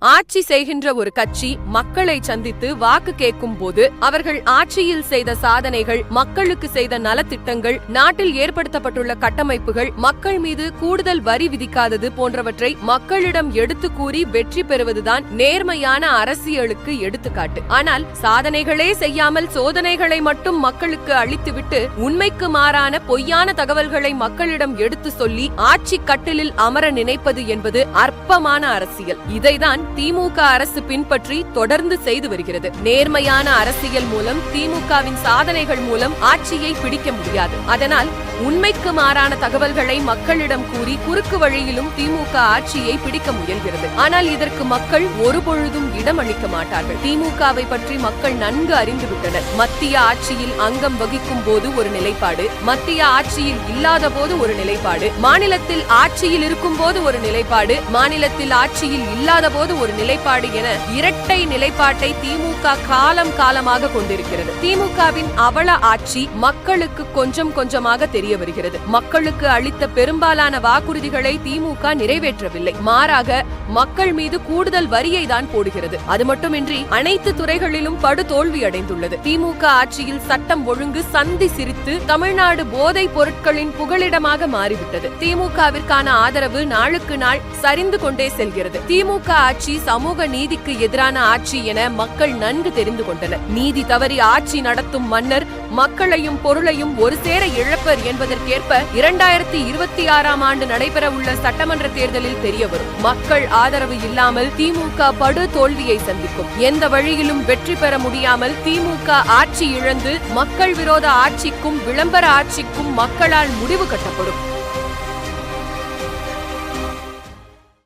ஆட்சி செய்கின்ற ஒரு கட்சி மக்களை சந்தித்து வாக்கு கேட்கும் போது அவர்கள் ஆட்சியில் செய்த சாதனைகள், மக்களுக்கு செய்த நலத்திட்டங்கள், நாட்டில் ஏற்படுத்தப்பட்டுள்ள கட்டமைப்புகள், மக்கள் மீது கூடுதல் வரி விதிக்காதது போன்றவற்றை மக்களிடம் எடுத்து கூறி வெற்றி பெறுவதுதான் நேர்மையான அரசியலுக்கு எடுத்துக்காட்டு. ஆனால் சாதனைகளே செய்யாமல் சோதனைகளை மட்டும் மக்களுக்கு அளித்துவிட்டு உண்மைக்கு மாறான பொய்யான தகவல்களை மக்களிடம் எடுத்து சொல்லி ஆட்சி கட்டிலில் அமர நினைப்பது என்பது அற்பமான அரசியல். இதைதான் திமுக அரசு பின்பற்றி தொடர்ந்து செய்து வருகிறது. நேர்மையான அரசியல் மூலம் திமுகவின் சாதனைகள் மூலம் ஆட்சியை பிடிக்க முடியாது. அதனால் உண்மைக்கு மாறான தகவல்களை மக்களிடம் கூறி குறுக்கு வழியிலும் திமுக ஆட்சியை பிடிக்க முயல்கிறது. ஆனால் இதற்கு மக்கள் ஒருபொழுதும் இடமளிக்க மாட்டார்கள். திமுகவை பற்றி மக்கள் நன்கு அறிந்துவிட்டனர். மத்திய ஆட்சியில் அங்கம் வகிக்கும் போது ஒரு நிலைப்பாடு, மத்திய ஆட்சியில் இல்லாத போது ஒரு நிலைப்பாடு, மாநிலத்தில் ஆட்சியில் இருக்கும் போது ஒரு நிலைப்பாடு, மாநிலத்தில் ஆட்சியில் இல்லாத போது ஒரு நிலைப்பாடு என இரட்டை நிலைப்பாட்டை திமுக காலம் காலமாக கொண்டிருக்கிறது. திமுகவின் அவல ஆட்சி மக்களுக்கு கொஞ்சம் கொஞ்சமாக தெரிய வருகிறது. மக்களுக்கு அளித்த பெரும்பாலான வாக்குறுதிகளை திமுக நிறைவேற்றவில்லை. மாறாக மக்கள் மீது கூடுதல் வரியை தான் போடுகிறது. அது மட்டுமின்றி அனைத்து துறைகளிலும் படு தோல்வி அடைந்துள்ளது. திமுக ஆட்சியில் சட்டம் ஒழுங்கு சந்தி சிரித்து தமிழ்நாடு போதைப் பொருட்களின் புகலிடமாக மாறிவிட்டது. திமுகவிற்கான ஆதரவு நாளுக்கு நாள் சரிந்து கொண்டே செல்கிறது. திமுக ஆட்சி சமூக நீதிக்கு எதிரான ஆட்சி என மக்கள் நன்கு தெரிந்து கொண்டனர். நீதி தவறி ஆட்சி நடத்தும் மன்னர் மக்களையும் பொருளையும் ஒரு சேர இழப்பர் என்பதற்கேற்ப 2026ஆம் ஆண்டு நடைபெற உள்ள சட்டமன்ற தேர்தலில் தெரியவரும். மக்கள் ஆதரவு இல்லாமல் திமுக படு தோல்வியை சந்திக்கும். எந்த வழியிலும் வெற்றி பெற முடியாமல் திமுக ஆட்சி இழந்து மக்கள் விரோத ஆட்சிக்கும் விளம்பர ஆட்சிக்கும் மக்களால் முடிவு கட்டப்படும்.